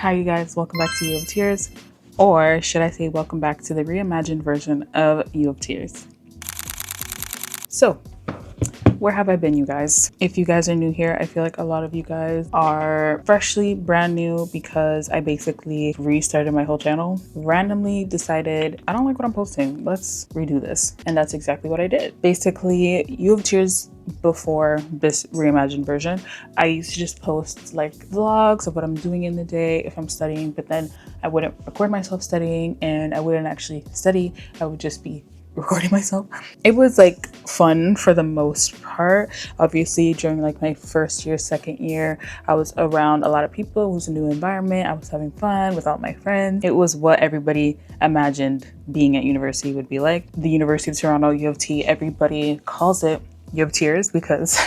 Hi you guys, welcome back to U of Tears, or should I say welcome back to the reimagined version of U of Tears. So, where have I been, you guys? If you guys are new here, I feel like a lot of you guys are freshly brand new because I basically restarted my whole channel. Randomly decided, I don't like what I'm posting, let's redo this. And that's exactly what I did. Basically, U of Tears before this reimagined version, I used to just post like vlogs of what I'm doing in the day if I'm studying, but then I wouldn't record myself studying and I wouldn't actually study. I would just be recording myself. It was like fun for the most part. Obviously during like my first year, second year, I was around a lot of people. It was a new environment. I was having fun without my friends. It was what everybody imagined being at university would be like. The University of Toronto, U of T, everybody calls it U of Tears because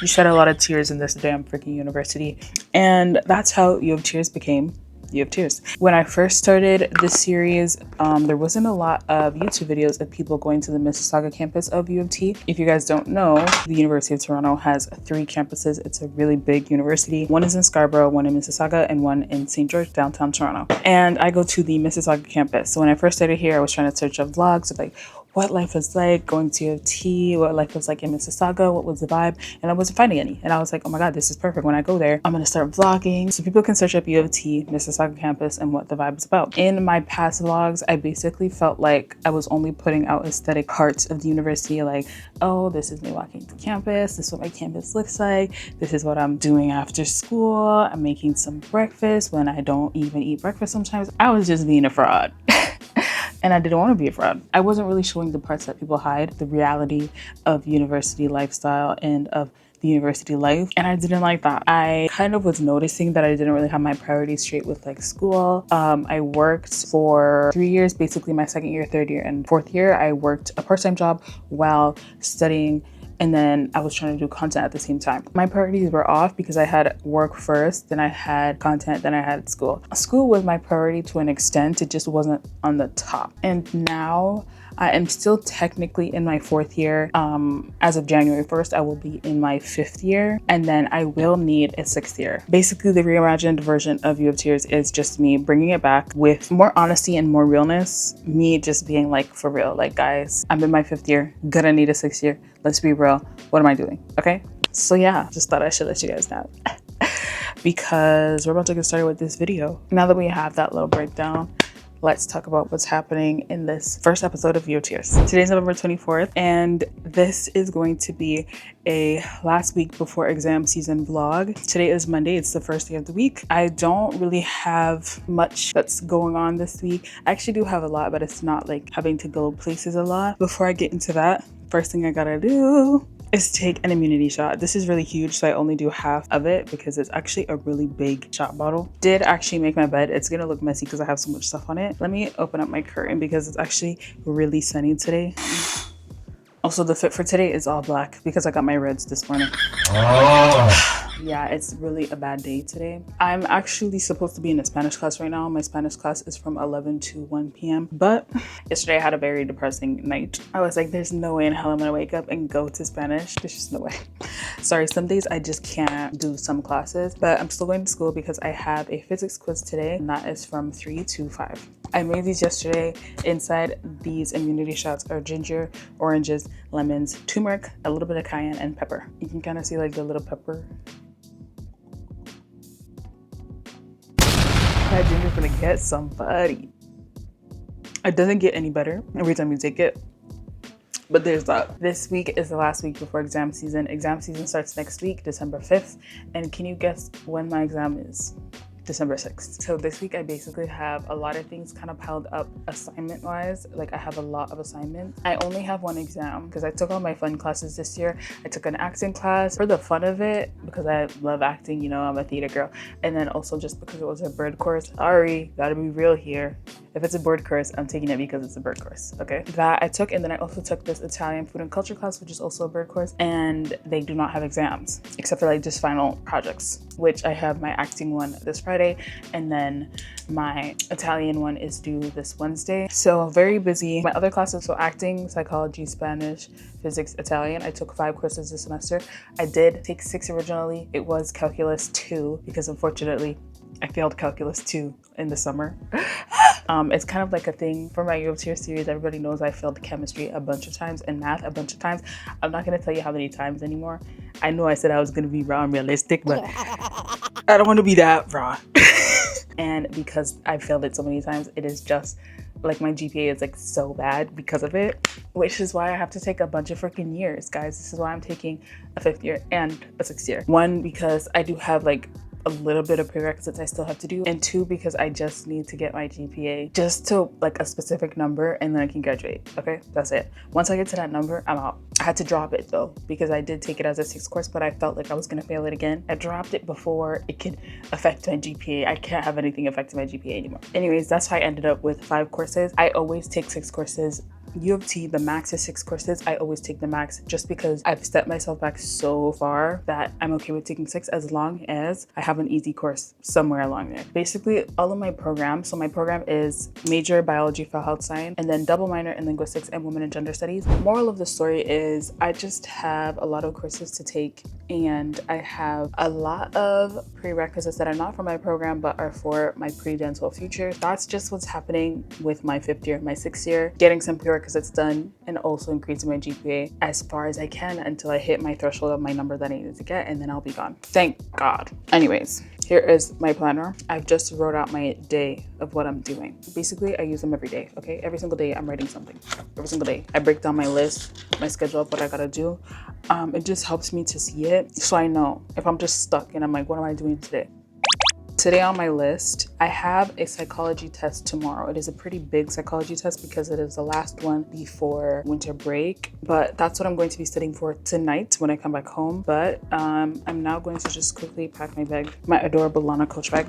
you shed a lot of tears in this damn freaking university. And that's how U of Tears became U of Tears. When I first started this series, there wasn't a lot of YouTube videos of people going to the Mississauga campus of U of T. If you guys don't know, the University of Toronto has 3 campuses. It's a really big university. One is in Scarborough, one in Mississauga, and one in St. George, downtown Toronto. And I go to the Mississauga campus. So when I first started here, I was trying to search up vlogs of like what life was like going to U of T, what life was like in Mississauga, what was the vibe, and I wasn't finding any. And I was like, oh my God, this is perfect. When I go there, I'm gonna start vlogging so people can search up U of T, Mississauga campus, and what the vibe is about. In my past vlogs, I basically felt like I was only putting out aesthetic parts of the university, like, oh, this is me walking to campus, this is what my campus looks like, this is what I'm doing after school, I'm making some breakfast when I don't even eat breakfast sometimes. I was just being a fraud. And I didn't want to be a fraud. I wasn't really showing the parts that people hide, the reality of university lifestyle and of the university life. And I didn't like that. I kind of was noticing that I didn't really have my priorities straight with like school. I worked for 3 years, basically my second year, third year, and fourth year. I worked a part-time job while studying. And then I was trying to do content at the same time. My priorities were off because I had work first, then I had content, then I had school. School was my priority to an extent, it just wasn't on the top. And now I am still technically in my 4th year. As of January 1st, I will be in my 5th year, and then I will need a 6th year. Basically, the reimagined version of U of Tears is just me bringing it back with more honesty and more realness. Me just being like, for real, like guys, I'm in my 5th year, gonna need a 6th year. Let's be real. What am I doing? Okay. So yeah, just thought I should let you guys know because we're about to get started with this video. Now that we have that little breakdown, let's talk about what's happening in this first episode of U of Tears. Today's November 24th, and this is going to be a last week before exam season vlog. Today is Monday. It's the first day of the week. I don't really have much that's going on this week. I actually do have a lot, but it's not like having to go places a lot. Before I get into that, first thing I gotta do is take an immunity shot. This is really huge, so I only do half of it because it's actually a really big shot bottle. Did actually make my bed. It's gonna look messy because I have so much stuff on it. Let me open up my curtain because it's actually really sunny today. Also, the fit for today is all black because I got my reds this morning. Yeah, it's really a bad day today. I'm actually supposed to be in a Spanish class right now. My Spanish class is from 11 to 1 p.m. But yesterday I had a very depressing night. I was like, there's no way in hell I'm gonna wake up and go to Spanish. There's just no way. Sorry, some days I just can't do some classes, but I'm still going to school because I have a physics quiz today, and that is from 3 to 5. I made these yesterday. Inside these immunity shots are ginger, oranges, lemons, turmeric, a little bit of cayenne, and pepper. You can kind of see like the little pepper. That ginger's gonna get somebody. It doesn't get any better every time you take it, but there's that. This week is the last week before exam season. Exam season starts next week, December 5th. And can you guess when my exam is? December 6th. So this week I basically have a lot of things kind of piled up assignment wise. Like I have a lot of assignments. I only have one exam because I took all my fun classes this year. I took an acting class for the fun of it because I love acting, you know, I'm a theater girl. And then also just because it was a bird course. Sorry, gotta be real here. If it's a bird course, I'm taking it because it's a bird course, okay? That I took, and then I also took this Italian food and culture class, which is also a bird course, and they do not have exams except for like just final projects, which I have my acting one this Friday. Friday, and then my Italian one is due this Wednesday. So very busy. My other classes, so acting, psychology, Spanish, physics, Italian. I took 5 courses this semester. I did take 6 originally. It was calculus 2 because unfortunately I failed calculus 2 in the summer. It's kind of like a thing for my U of Tears series. Everybody knows I failed chemistry a bunch of times and math a bunch of times. I'm not gonna tell you how many times anymore. I know I said I was gonna be raw and realistic, but I don't want to be that raw. And because I failed it so many times, it is just like my GPA is like so bad because of it, which is why I have to take a bunch of freaking years, guys. This is why I'm taking a 5th year and a 6th year. 1, because I do have like a little bit of prerequisites I still have to do, and 2, because I just need to get my GPA just to like a specific number and then I can graduate. Okay, that's it. Once I get to that number, I'm out. I had to drop it though because I did take it as a 6th course, but I felt like I was gonna fail it again. I dropped it before it could affect my GPA. I can't have anything affect my GPA anymore. Anyways, that's how I ended up with 5 courses. I always take 6 courses. U of T, the max is 6 courses. I always take the max just because I've stepped myself back so far that I'm okay with taking 6 as long as I have an easy course somewhere along there. Basically, all of my programs, so my program is major biology for health science and then double minor in linguistics and women and gender studies. Moral of the story is I just have a lot of courses to take and I have a lot of prerequisites that are not for my program but are for my pre-dental future. That's just what's happening with my 5th year, my 6th year, getting some prerequisites done and also increasing my GPA as far as I can until I hit my threshold of my number that I needed to get, and then I'll be gone. Thank God. Anyways, here is my planner. I've just wrote out my day of what I'm doing. Basically, I use them every day, okay? Every single day I'm writing something. Every single day. I break down my list, my schedule of what I gotta do. It just helps me to see it so I know if I'm just stuck and I'm like, what am I doing today? Today on my list, I have a psychology test tomorrow. It is a pretty big psychology test because it is the last one before winter break, but that's what I'm going to be studying for tonight when I come back home. But I'm now going to just quickly pack my bag, my adorable Lana Coach bag.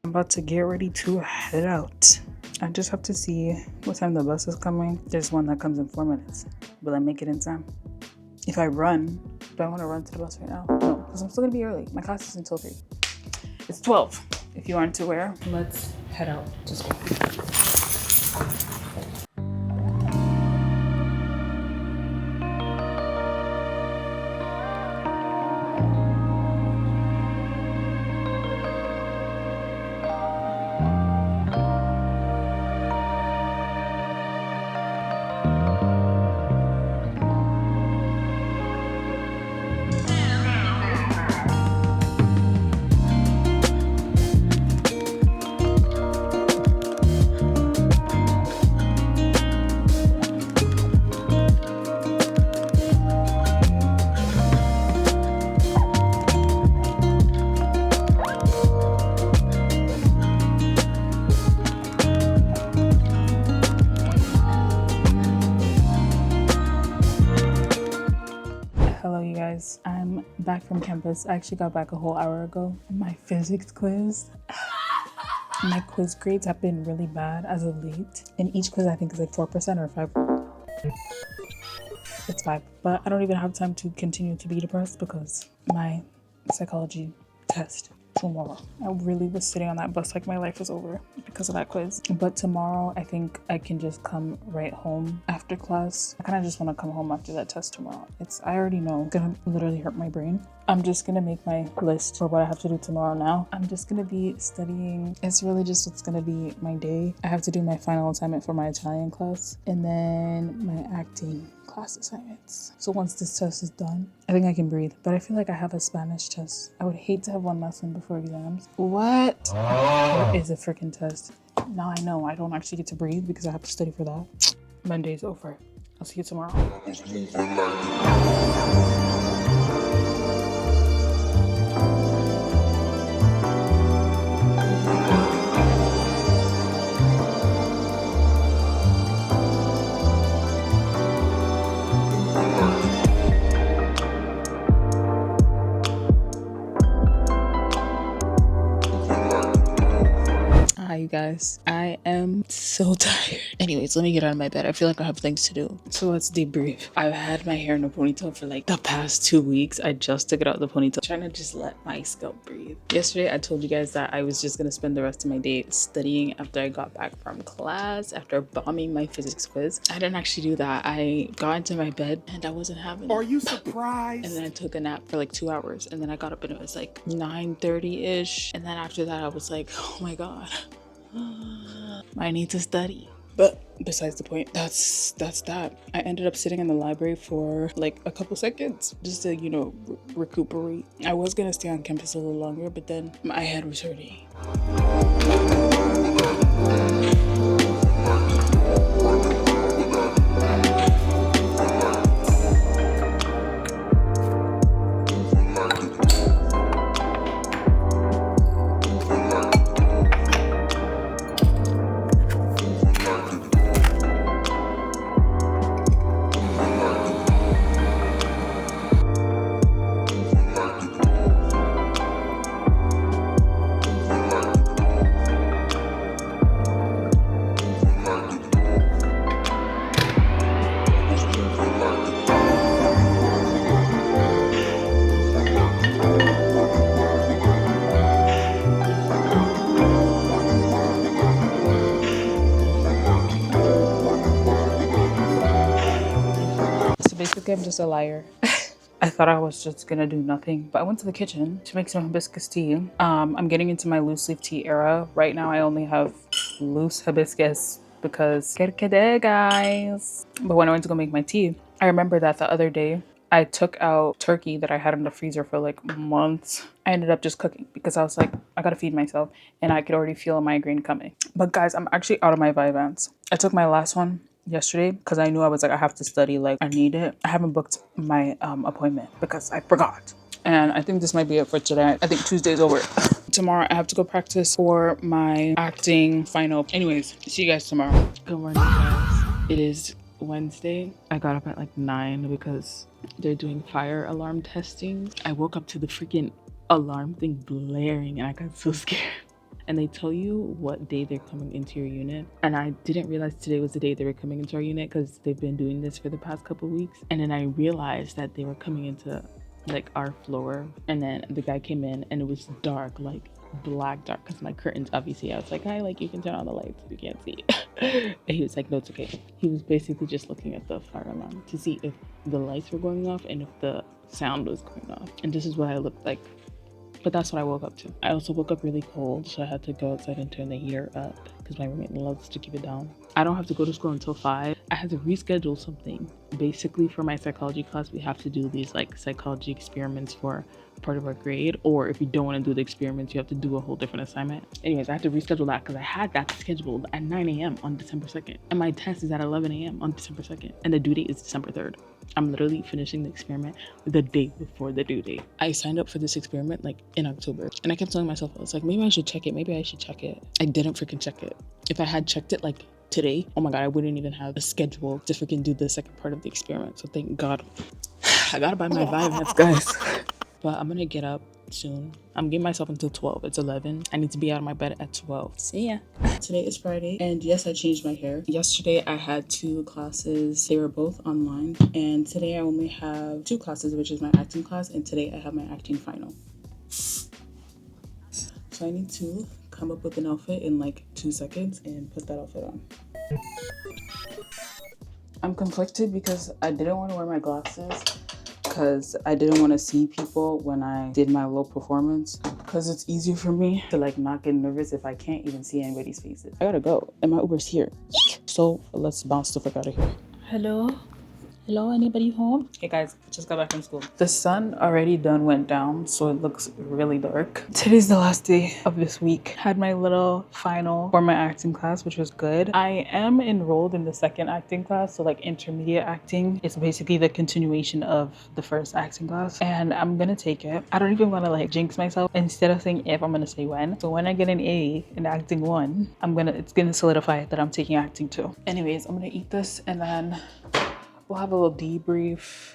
I'm about to get ready to head out. I just have to see what time the bus is coming. There's one that comes in 4 minutes. Will I make it in time? If I run, do I want to run to the bus right now? No, because I'm still gonna be early. My class is until 3. It's 12. If you aren't aware, let's head out to school. Hello you guys, I'm back from campus. I actually got back a whole hour ago. My physics quiz. My quiz grades have been really bad as of late. And each quiz I think is like 4% or 5. It's 5. But I don't even have time to continue to be depressed because my psychology test tomorrow. I really was sitting on that bus like my life was over because of that quiz. But tomorrow I think I can just come right home after class. I kind of just want to come home after that test tomorrow. I already know it's gonna literally hurt my brain. I'm just gonna make my list for what I have to do tomorrow now. I'm just gonna be studying. It's really just what's gonna be my day. I have to do my final assignment for my Italian class and then my acting class assignments. So once this test is done, I think I can breathe. But I feel like I have a Spanish test. I would hate to have one lesson before exams. What? What is a freaking test? Now I know I don't actually get to breathe because I have to study for that. Monday's over. I'll see you tomorrow. Hi, you guys. I am so tired. Anyways, let me get out of my bed. I feel like I have things to do. So let's debrief. I've had my hair in a ponytail for like the past 2 weeks. I just took it out of the ponytail. Trying to just let my scalp breathe. Yesterday, I told you guys that I was just gonna spend the rest of my day studying after I got back from class, after bombing my physics quiz. I didn't actually do that. I got into my bed and I wasn't having it. Are you surprised? And then I took a nap for like 2 hours, and then I got up and it was like 9:30-ish. And then after that, I was like, oh my God, I need to study. But besides the point, that's that. I ended up sitting in the library for like a couple seconds just to, you know, recuperate. I was gonna stay on campus a little longer, but then my head was hurting. Basically, I'm just a liar. I thought I was just gonna do nothing, but I went to the kitchen to make some hibiscus tea. I'm getting into my loose leaf tea era. Right now, I only have loose hibiscus because kerkede, guys. But when I went to go make my tea, I remember that the other day, I took out turkey that I had in the freezer for like months. I ended up just cooking because I was like, I gotta feed myself, and I could already feel a migraine coming. But guys, I'm actually out of my Vyvanse. I took my last one yesterday because I knew I was like, I have to study, like I need it. I haven't booked my appointment because I forgot. And I think this might be it for today. I think Tuesday's over. Tomorrow I have to go practice for my acting final. Anyways, see you guys tomorrow. Good morning, guys. It is Wednesday. I got up at like 9 because they're doing fire alarm testing. I woke up to the freaking alarm thing blaring and I got so scared. And they tell you what day they're coming into your unit. And I didn't realize today was the day they were coming into our unit because they've been doing this for the past couple of weeks. And then I realized that they were coming into like our floor. And then the guy came in and it was dark, like black dark, because my curtains, obviously. I was like, hi, like you can turn on the lights if you can't see. And he was like, no, it's okay. He was basically just looking at the fire alarm to see if the lights were going off and if the sound was going off. And this is what I looked like. But that's what I woke up to. I also woke up really cold, so I had to go outside and turn the heater up because my roommate loves to keep it down. I don't have to go to school until 5. I had to reschedule something. Basically, for my psychology class, we have to do these like psychology experiments for part of our grade, or if you don't want to do the experiments, you have to do a whole different assignment. Anyways, I had to reschedule that because I had that scheduled at 9 a.m. on December 2nd, and my test is at 11 a.m. on December 2nd, and the due date is December 3rd. I'm literally finishing the experiment the day before the due date. I signed up for this experiment like in October, and I kept telling myself, I was like, maybe I should check it. Maybe I should check it. I didn't freaking check it. If I had checked it like today, oh my God, I wouldn't even have a schedule to freaking do the second part of the experiment. So thank God. I gotta buy my Vyvanse, guys. But I'm gonna get up soon. I'm giving myself until 12. It's 11. I need to be out of my bed at 12. See ya. Today is Friday, and yes, I changed my hair. Yesterday I had 2 classes. They were both online, and today I only have 2 classes, which is my acting class, and today I have my acting final. So I need to come up with an outfit in like 2 seconds and put that outfit on. I'm conflicted because I didn't want to wear my glasses because I didn't want to see people when I did my low performance, because it's easier for me to like not get nervous if I can't even see anybody's faces. I gotta go and my Uber's here. So let's bounce the fuck out of here. Hello? Hello, anybody home? Hey guys, I just got back from school. The sun already done went down, so it looks really dark. Today's the last day of this week. Had my little final for my acting class, which was good. I am enrolled in the second acting class, so like intermediate acting. It's basically the continuation of the first acting class, and I'm gonna take it. I don't even want to like jinx myself. Instead of saying if, I'm gonna say when. So when I get an A in acting 1, it's gonna solidify that I'm taking acting 2. Anyways, I'm gonna eat this and then we'll have a little debrief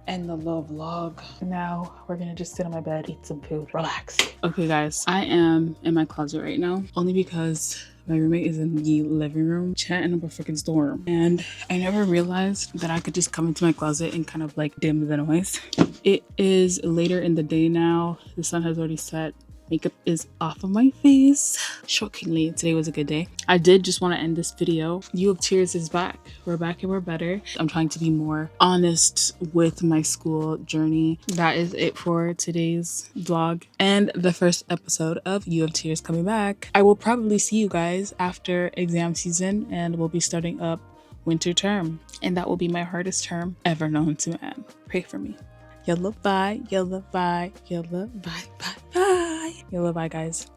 end the little vlog. Now we're gonna just sit on my bed, eat some food, relax. Okay guys, I am in my closet right now, only because my roommate is in the living room chatting up a freaking storm. And I never realized that I could just come into my closet and kind of like dim the noise. It is later in the day now. The sun has already set. Makeup is off of my face. Shockingly, today was a good day. I did just want to end this video. U of Tears is back. We're back and we're better. I'm trying to be more honest with my school journey. That is it for today's vlog and the first episode of U of Tears coming back. I will probably see you guys after exam season and we'll be starting up winter term. And that will be my hardest term ever known to man. Pray for me. Yalla bye, yalla bye, yalla bye, bye, bye. Yalla bye, guys.